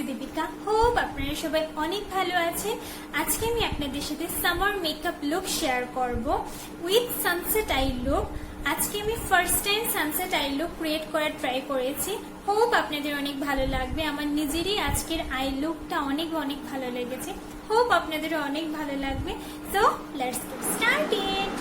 দিচ্ছি দীপিকা। হোপ আপনারা সবাই অনেক ভালো আছেন। আজকে আমি আপনাদের সাথে সামার মেকআপ লুক শেয়ার করব উইথ সানসেট আই লুক। আজকে আমি first time sunset I look create করার ট্রাই করেছি। হোপ আপনাদের অনেক ভালো লাগবে। আমার নিজেরই আজকের আই লুকটা অনেক ভালো লেগেছে। হোপ আপনাদেরও অনেক ভালো লাগবে। So let's get started.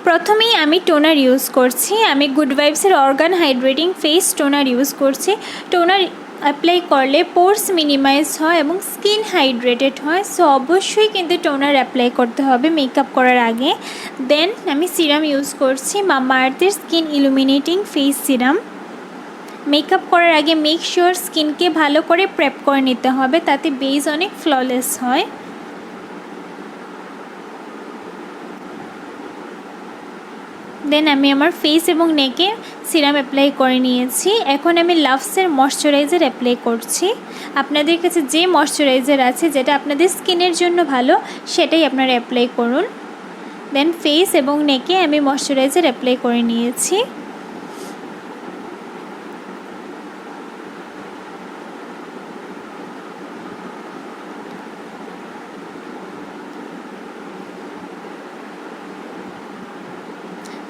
প্রথমেই আমি টোনার ইউজ করছি। আমি গুড ভাইবসের organ hydrating face toner use করছি। টোনার অ্যাপ্লাই করলে পোর্স মিনিমাইজ হয় এবং স্কিন হাইড্রেটেড হয়। সো অবশ্যই কিন্তু টোনার অ্যাপ্লাই করতে হবে মেকআপ করার আগে। দেন আমি সিরাম ইউজ করছি, মামা আর্থের skin illuminating face serum. Makeup করার আগে মেক শিওর স্কিনকে ভালো করে প্রেপ করে নিতে হবে, তাতে বেস অনেক ফ্ললেস হয়। দেন আমি আমার ফেস এবং নেকে সিরাম অ্যাপ্লাই করে নিয়েছি। এখন আমি লাভসের ময়শ্চারাইজার অ্যাপ্লাই করছি। আপনাদের কাছে যে ময়শ্চারাইজার আছে, যেটা আপনাদের স্কিনের জন্য ভালো, সেটাই আপনারা অ্যাপ্লাই করুন। দেন ফেস এবং নেকে আমি ময়শ্চারাইজার অ্যাপ্লাই করে নিয়েছি।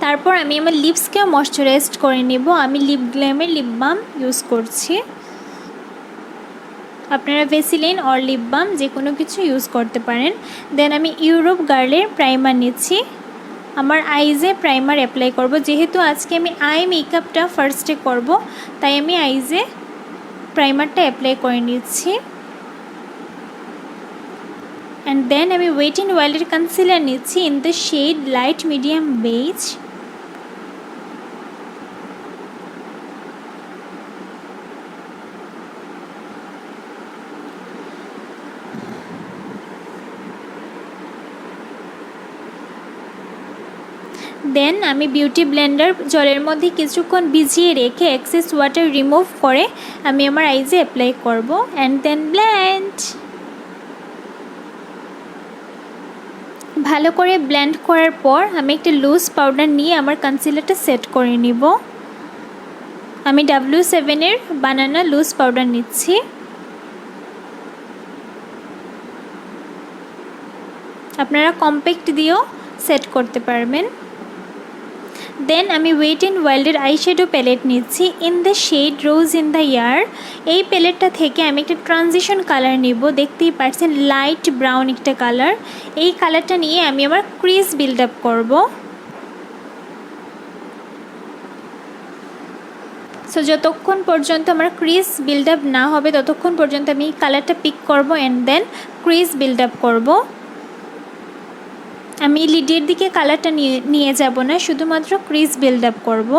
তারপর আমি আমার লিপসকেও ময়শ্চারাইজড করে নেব। আমি লিপ গ্ল্যামের লিপ বাম ইউজ করছি। আপনারা ভেসিলিন অর লিপ বাম যে কোনো কিছু ইউজ করতে পারেন। দেন আমি ইউরোপ গার্লের প্রাইমার নিচ্ছি। আমার আইজে প্রাইমার অ্যাপ্লাই করব। যেহেতু আজকে আমি আই মেকআপটা ফার্স্টে করব, তাই আমি আইজে প্রাইমারটা অ্যাপ্লাই করে নিচ্ছি। অ্যান্ড দেন আমি ওয়েট অ্যান্ড ওয়াইল্ডের কনসিলার নিচ্ছি in the shade light medium beige. Then আমি বিউটি ব্লেন্ডার জলের মধ্যে কিছুক্ষণ ভিজিয়ে রেখে এক্সেস ওয়াটার রিমুভ করে আমি আমার আইজে অ্যাপ্লাই করব। And then blend. ভালো করে ব্লেন্ড করার পর আমি একটা লুজ পাউডার নিয়ে আমার কনসিলারটা সেট করে নিব। আমি W7-এর বানানা লুজ পাউডার নিচ্ছি। আপনারা কম্প্যাক্ট দিয়েও সেট করতে পারবেন। দেন আমি ওয়েট অ্যান্ড ওয়াইল্ডের আইশ্যাডো প্যালেট নিচ্ছি in the shade rose in the air. এই প্যালেটটা থেকে আমি একটা ট্রানজিশন কালার নিব। দেখতেই পাচ্ছেন লাইট ব্রাউন একটা কালার। এই কালারটা নিয়ে আমি আমার ক্রিজ বিল্ড আপ করব। সো যতক্ষণ পর্যন্ত আমার ক্রিজ বিল্ড আপ না হবে, ততক্ষণ পর্যন্ত আমি এই কালারটা পিক করব and then crease build up করব। আমি লিডের দিকে কালারটা নিয়ে যাব না, শুধুমাত্র ক্রিজ বিল্ড আপ করব।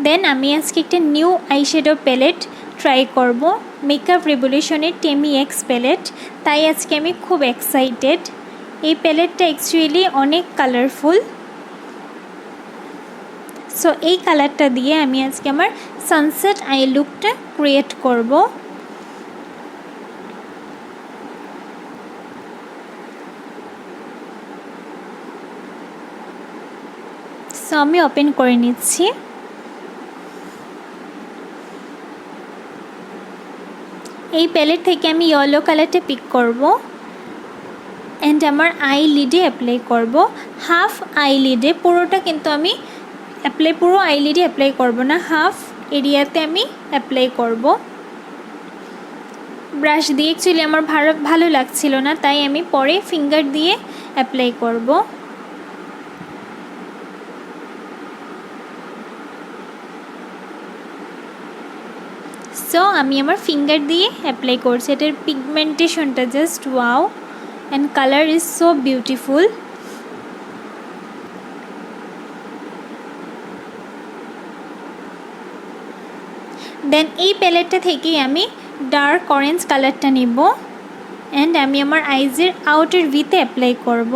দেন আমি আজকে একটা নিউ আইশ্যাডো প্যালেট ট্রাই করব, মেকআপ রেভলিউশনের টেমি এক্স প্যালেট। তাই আজকে আমি খুব এক্সাইটেড। এই প্যালেটটা অ্যাকচুয়ালি অনেক কালারফুল। সো এই কালারটা দিয়ে আমি আজকে আমার সানসেট আই লুকটা ক্রিয়েট করব। সো আমি ওপেন করে নিচ্ছি। এই প্যালেট থেকে আমি ইয়েলো কালারটা পিক করব অ্যান্ড আমার আই লিডে অ্যাপ্লাই করব। হাফ আই লিডে, পুরোটা কিন্তু আমি পুরো আই লিডে অ্যাপ্লাই করব না, হাফ এরিয়াতে আমি অ্যাপ্লাই করব। ব্রাশ দিয়ে অ্যাকচুয়ালি আমার ভালো লাগছিল না, তাই আমি পরে ফিঙ্গার দিয়ে অ্যাপ্লাই করব। সো আমি আমার ফিঙ্গার দিয়ে অ্যাপ্লাই করছি। এটার পিগমেন্টেশনটা just wow and colour is so beautiful. Then এই প্যালেটটা থেকেই আমি ডার্ক অরেঞ্জ কালারটা নিব অ্যান্ড আমি আমার আইজের আউটার ভিতে অ্যাপ্লাই করব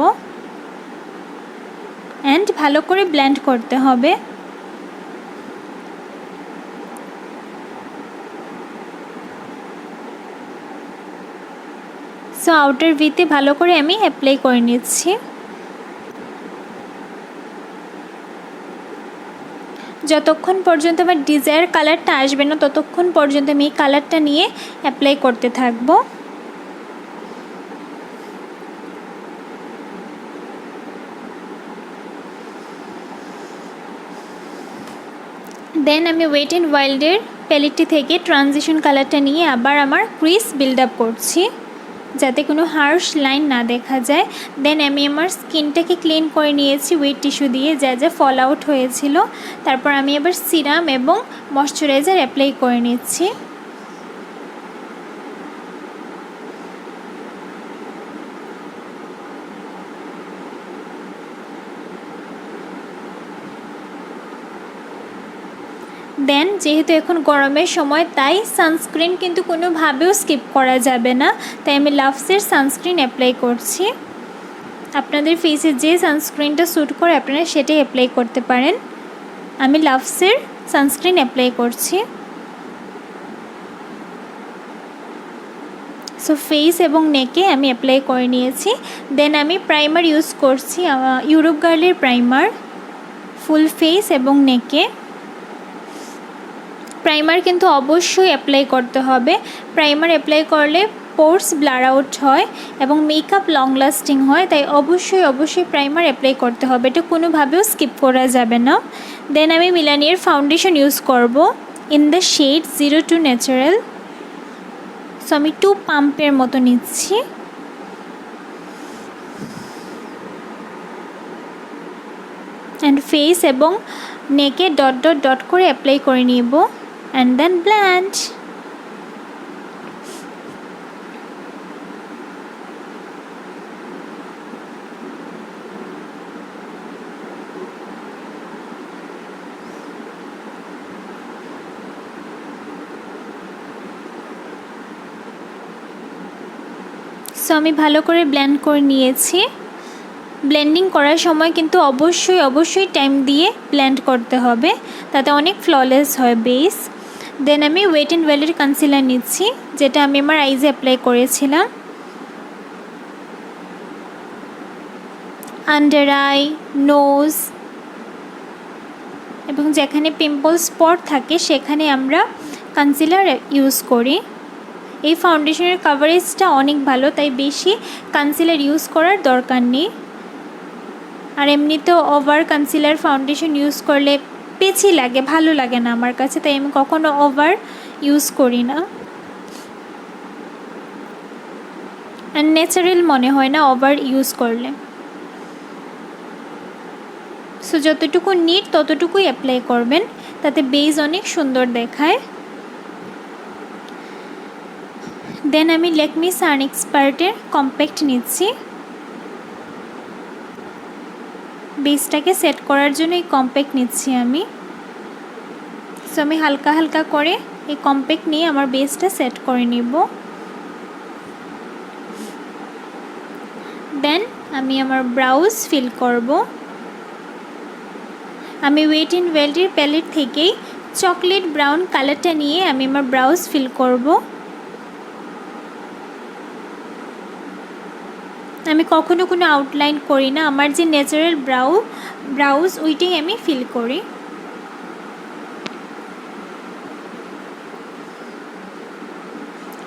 অ্যান্ড ভালো করে ব্লেন্ড করতে হবে। সো আউটার ভিতে ভালো করে আমি অ্যাপ্লাই করে নিচ্ছি। যতক্ষণ পর্যন্ত আমার ডিজায়ার কালারটা আসবে না ততক্ষণ পর্যন্ত আমি এই কালারটা নিয়ে অ্যাপ্লাই করতে থাকবো। দেন আমি ওয়েট অ্যান্ড ওয়াইল্ডের প্যালেটটি থেকে ট্রানজিশন কালারটা নিয়ে আবার আমার ক্রিস বিল্ড আপ করছি যাতে কোনো হার্শ লাইন না দেখা যায়। দেন আমি আমার স্কিনটাকে ক্লিন করে নিয়েছি ওয়েট টিস্যু দিয়ে, যা যা ফল আউট হয়েছিল। তারপর আমি আবার সিরাম এবং ময়শ্চারাইজার অ্যাপ্লাই করে নিচ্ছি। দেন যেহেতু এখন গরমের সময় তাই সানস্ক্রিন কিন্তু কোনোভাবেও স্কিপ করা যাবে না, তাই আমি লাভসের সানস্ক্রিন অ্যাপ্লাই করছি। আপনাদের ফেসে যে সানস্ক্রিনটা স্যুট করে আপনারা সেটাই অ্যাপ্লাই করতে পারেন। আমি লাভসের সানস্ক্রিন অ্যাপ্লাই করছি। সো ফেস এবং নেকে আমি অ্যাপ্লাই করে নিয়েছি। দেন আমি প্রাইমার ইউজ করছি, ইউরোপ গার্লের প্রাইমার, ফুল ফেস এবং নেকে। প্রাইমার কিন্তু অবশ্যই অ্যাপ্লাই করতে হবে। প্রাইমার অ্যাপ্লাই করলে পোর্স ব্লার আউট হয় এবং মেকআপ লং লাস্টিং হয়, তাই অবশ্যই প্রাইমার অ্যাপ্লাই করতে হবে, এটা কোনোভাবেও স্কিপ করা যাবে না। দেন আমি মিলানিয়ার ফাউন্ডেশন ইউজ করব in the shade 02 natural. So আমি 2 পাম্পের মতো নিচ্ছি। অ্যান্ড ফেস এবং নেকে ডট ডট ডট করে অ্যাপ্লাই করে নিব and then blend. সো আমি ভালো করে ব্লেন্ড করে নিয়েছি। ব্লেন্ডিং করার সময় কিন্তু অবশ্যই টাইম দিয়ে ব্লেন্ড করতে হবে, তাতে অনেক ফ্ললেস হয় বেস। দেন আমি ওয়েট অ্যান্ড ওয়াইল্ডের কনসিলার নিচ্ছি, যেটা আমি আমার আইজে অ্যাপ্লাই করেছিলাম। আন্ডার আই, নোজ এবং যেখানে পিম্পল স্পট থাকে সেখানে আমরা কনসিলার ইউজ করি। এই ফাউন্ডেশনের কাভারেজটা অনেক ভালো, তাই বেশি কনসিলার ইউজ করার দরকার নেই। আর এমনিতেও ওভার কনসিলার ফাউন্ডেশন ইউজ করলে পেচি লাগে, ভালো লাগে না আমার কাছে, তাই আমি কখনো ওভার ইউজ করি না। আর ন্যাচারাল মনে হয় না ওভার ইউজ করলে। সো যতটুকু নিট ততটুকুই অ্যাপ্লাই করবেন, তাতে বেস অনেক সুন্দর দেখায়। দেন আমি ল্যাকমি সান এক্সপার্টের কম্প্যাক্ট নিচ্ছি। বেসটাকে সেট করার জন্য এই কম্প্যাক্ট নিচ্ছি আমি। সো আমি হালকা হালকা করে এই কম্প্যাক্ট নিয়ে আমার বেসটা সেট করে নিব। দেন আমি আমার ব্রাউজ ফিল করব। আমি ওয়েট অ্যান্ড ওয়াইল্ডের প্যালেট থেকেই চকলেট ব্রাউন কালারটা নিয়ে আমি আমার ব্রাউজ ফিল করব। আমি কখনো কোনো আউটলাইন করি না, আমার যে ন্যাচারাল ব্রাউজ ওইটাই আমি ফিল করি।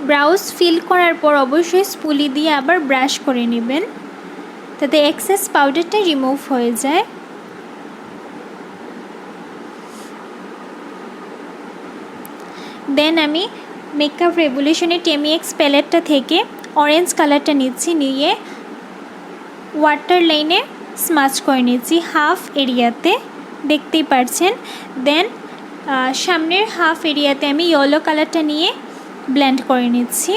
ব্রাউজ ফিল করার পর অবশ্যই স্পুলি দিয়ে আবার ব্রাশ করে নেবেন, তাতে এক্সেস পাউডারটা রিমুভ হয়ে যায়। দেন আমি মেকআপ রেভলিউশনের টেমিএক্স প্যালেটটা থেকে অরেঞ্জ কালারটা নিচ্ছি, নিয়ে ওয়াটার লাইনে স্মাচ করে নিচ্ছি হাফ এরিয়াতে, দেখতেই পাচ্ছেন। দেন সামনের হাফ এরিয়াতে আমি ইয়েলো কালারটা নিয়ে ব্লেন্ড করে নিচ্ছি।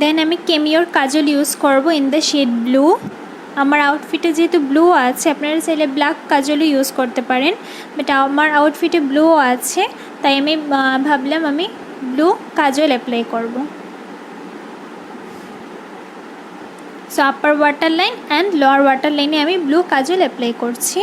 দেন আমি কেমিওর কাজল ইউজ করব ইন দ্য শেড ব্লু। আমার আউটফিটে যেহেতু ব্লু আছে, আপনারা চাইলে ব্ল্যাক কাজলও ইউজ করতে পারেন, বাট আমার আউটফিটে ব্লু আছে তাই আমি ভাবলাম আমি ব্লু কাজল অ্যাপ্লাই করব। So upper water line and lower water লাইনে আমি ব্লু কাজল অ্যাপ্লাই করছি।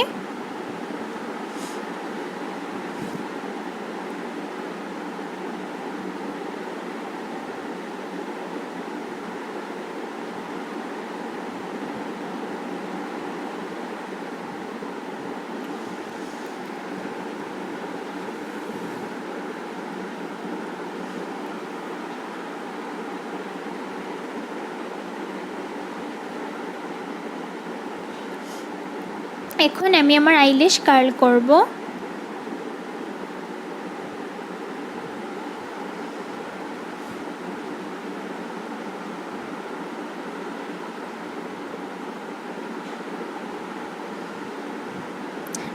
এখন আমি আমার আইল্যাশ কার্ল করব।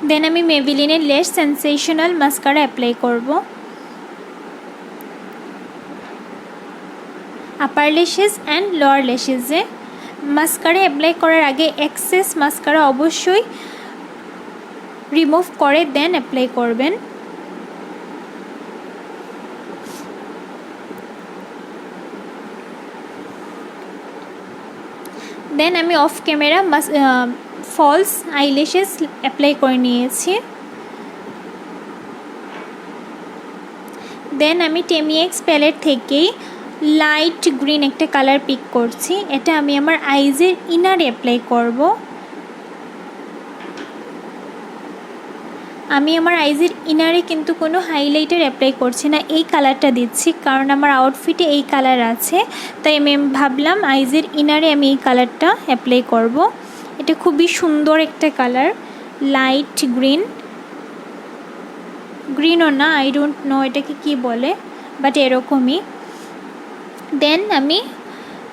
দেন আমি মেবিলিনের ল্যাশ সেন্সেশনাল মাস্কারা অ্যাপ্লাই করব। আপার ল্যাশেস অ্যান্ড লোয়ার ল্যাশেসে মাস্কারা অ্যাপ্লাই করার আগে এক্সেস মাস্কারা অবশ্যই রিমুভ করে দেন অ্যাপ্লাই করবেন। দেন আমি of camera false eyelashes apply করে নিয়েছি। দেন আমি টেমিএক্স প্যালেট থেকেই লাইট গ্রিন একটা কালার পিক করছি। এটা আমি আমার আইজের ইনারে অ্যাপ্লাই করব। আমি আমার আইজের ইনারে কিন্তু কোনো হাইলাইটার অ্যাপ্লাই করছি না, এই কালারটা দিচ্ছি কারণ আমার আউটফিটে এই কালার আছে, তাই আমি ভাবলাম আইজের ইনারে আমি এই কালারটা অ্যাপ্লাই করব। এটা খুবই সুন্দর একটা কালার, লাইট গ্রিন, গ্রিনও না, আই ডোন্ট নো এটাকে কি বলে, বাট এরকমই। দেন আমি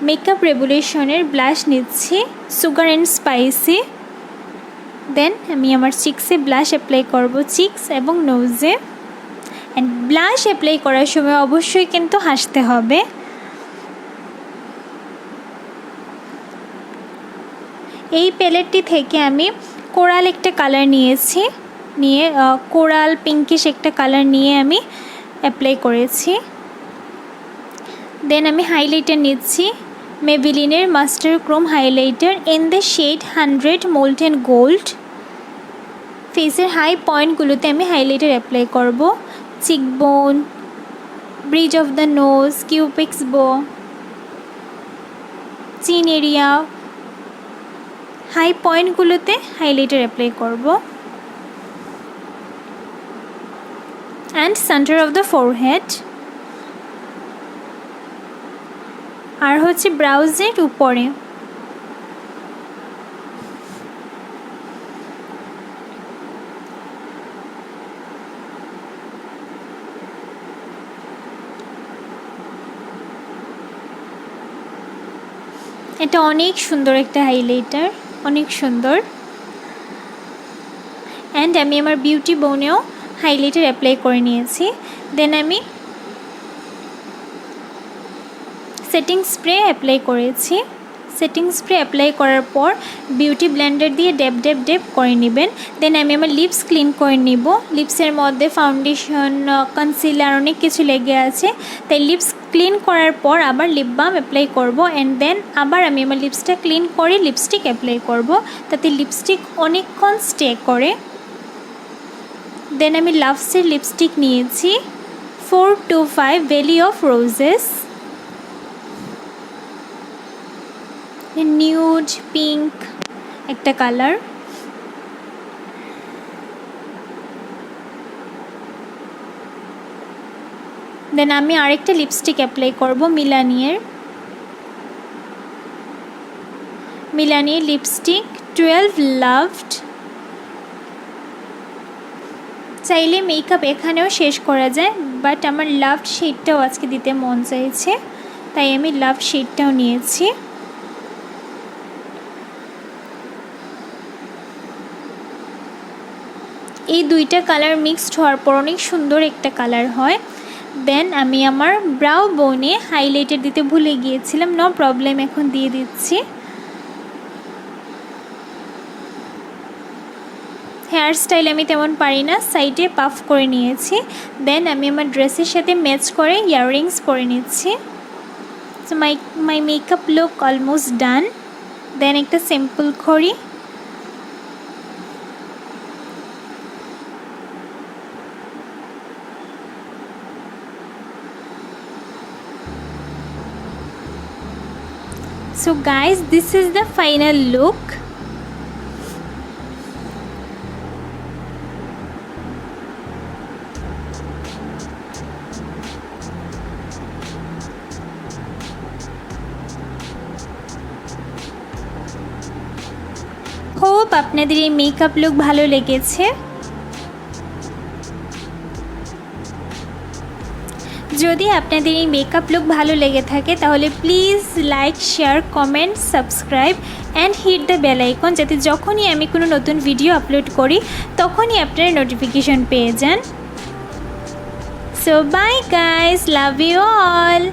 মেকআপ রেভলিউশনের ব্লাশ নিচ্ছি, সুগার অ্যান্ড স্পাইসি। দেন আমি আমার চিক্সে ব্লাশ অ্যাপ্লাই করব, চিক্স এবং নোজে। অ্যান্ড ব্লাশ অ্যাপ্লাই করার সময় অবশ্যই কিন্তু হাসতে হবে। এই প্যালেটটি থেকে আমি কোরাল একটা কালার নিয়েছি, নিয়ে কোরাল পিঙ্কিশ একটা কালার নিয়ে আমি অ্যাপ্লাই করেছি। দেন আমি হাইলাইটার নিচ্ছি, মেবিলিনের master chrome highlighter in the shade 100 molten gold. ফেসের হাই পয়েন্টগুলোতে আমি হাইলাইটার অ্যাপ্লাই করব, cheekbone, bridge of the nose, Cupid's bow, chin area, high পয়েন্টগুলোতে হাইলাইটার অ্যাপ্লাই করব। And centre of the forehead, আর হচ্ছে ব্রাউজের উপরে। এটা অনেক সুন্দর একটা হাইলাইটার, অনেক সুন্দর। অ্যান্ড আমি আমার বিউটি বোনেও হাইলাইটার অ্যাপ্লাই করে নিয়েছি। দেন আমি সেটিং স্প্রে অ্যাপ্লাই করেছি। সেটিং স্প্রে অ্যাপ্লাই করার পর বিউটি ব্লেন্ডার দিয়ে ডেপ ডেপ ডেপ করে নেবেন। দেন আমি আমার লিপস ক্লিন করে নিব। লিপসের মধ্যে ফাউন্ডেশন, কনসিলার অনেক কিছু লেগে আছে, তাই লিপস ক্লিন করার পর আবার লিপ বাম অ্যাপ্লাই করব। অ্যান্ড দেন আবার আমি আমার লিপসটা ক্লিন করে লিপস্টিক অ্যাপ্লাই করব, তাতে লিপস্টিক অনেকক্ষণ স্টে করে। দেন আমি লাভসের লিপস্টিক নিয়েছি 425 valley of roses, nude pink একটা কালার। দেন আমি আরেকটা লিপস্টিক অ্যাপ্লাই করব মিলানির লিপস্টিক 12 লাভড। চাইলে মেকআপ এখানেও শেষ করা যায়, বাট আমার লাভড শেডটাও আজকে দিতে মন চাইছে, তাই আমি লাভড শেডটাও নিয়েছি। এই দুইটা কালার মিক্সড হওয়ার পর অনেক সুন্দর একটা কালার হয়। দেন আমি আমার ব্রাউ বোনে হাইলাইটার দিতে ভুলে গিয়েছিলাম, নো প্রবলেম, এখন দিয়ে দিচ্ছি। হেয়ার স্টাইল আমি তেমন পারি না, সাইডে পাফ করে নিয়েছি। দেন আমি আমার ড্রেসের সাথে ম্যাচ করে ইয়াররিংস পরে নিচ্ছি। So my makeup look almost done. Then একটা সিম্পল ঘড়ি, so guys, this is the final look. Hope আপনাদের এই মেকআপ লুক ভালো লেগেছে। যদি আপনাদের এই মেকআপ লুক ভালো লেগে থাকে তাহলে please like, share, comment, subscribe and hit the bell icon, যাতে যখনই আমি কোনো নতুন ভিডিও আপলোড করি তখনই আপনারা নোটিফিকেশন পেয়ে যান। So bye guys, love you all.